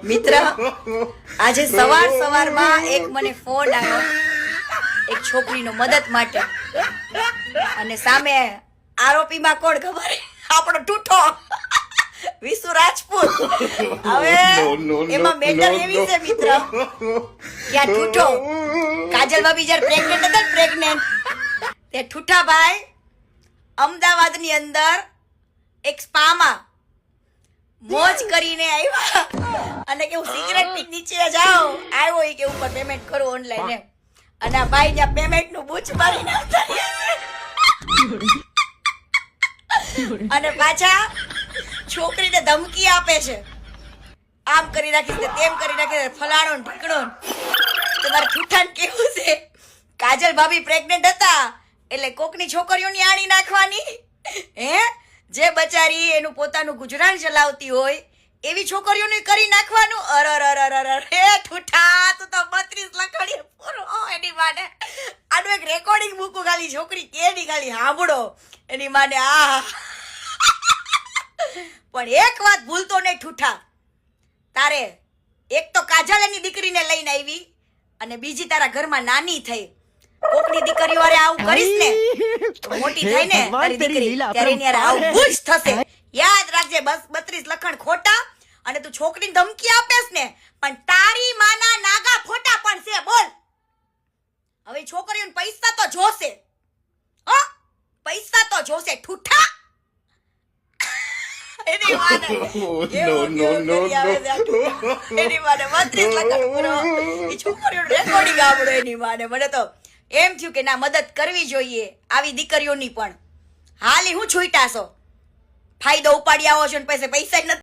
મિત્ર, આજે સવારમાં એક મને ફોન આવ્યો એક છોકરીનો મદદ માટે, અને સામે આરોપીમાં કોણ ખબર? આપણો ટૂઠો વિસુ રાજપૂત. હવે એમાં મેટર એવી છે મિત્ર કે આ ટૂઠો કાજલ ભાભી જયારે પ્રેગ્નેન્ટ હતા ને તે ઠૂઠા ભાઈ અમદાવાદની અંદર એક સ્પામાં મોજ કરીને આવ્યા, અને કે હું સિગરેટ ની નીચે જાઉં આવ્યો કે ઉપર પેમેન્ટ કરું ઓનલાઈન એમ, અને આ ભાઈ જ્યાં પેમેન્ટ નું બૂચ મારીને આવતા અને પાછા છોકરીને ધમકી આપે છે, આમ કરી નાખીશ તેમ કરી નાખીશ, ફલાણો ને ઢીકણો. તમારે ઠૂઠાને કેવું છે, કાજલ ભાભી પ્રેગ્નેન્ટ હતા એટલે કોકની છોકરીઓની આણી નાખવાની? હે, જે બચારી એનું પોતાનું ગુજરાન ચલાવતી હોય એવી છોકરીઓને કરી નાખવાનું? હે ઠૂઠા, તું તો 32 લખણી પૂરો એની માને. આનું એક રેકોર્ડિંગ મૂકું, ખાલી છોકરી કેની ખાલી સાંભળો એની માને. આ પણ એક વાત ભૂલતો નહીં ઠૂઠા, તારે એક તો કાજલ એની દીકરીને લઈને આવી, અને બીજી તારા ઘરમાં નાની થઈ. કોકની દીકરીઓ હારે આવું કરીશ ને તો મોટી થાય ને તારી દીકરી ત્યારે એની હારે આવું જ થશે. યાદ રાખજે, બસ 32 લખણ ખોટા, અને તું છોકરીને ધમકી આપેસ ને પણ તારી માના નાગા ફોટા પણ છે. બોલ, હવે છોકરીઓને પૈસા તો જોશે, પૈસા તો જોશે ઠૂઠા. એની માને 32 લખણ પૂરો એ છોકરીઓનું રેકોર્ડિંગ આવડે એની માને. મને તો એમ થયું કે ના, મદદ કરવી જોઈએ આવી દીકરીઓની પણ. હાલી હું છૂટા છો, ફાયદો ઉપાડી આવો છો ને પૈસા નથી.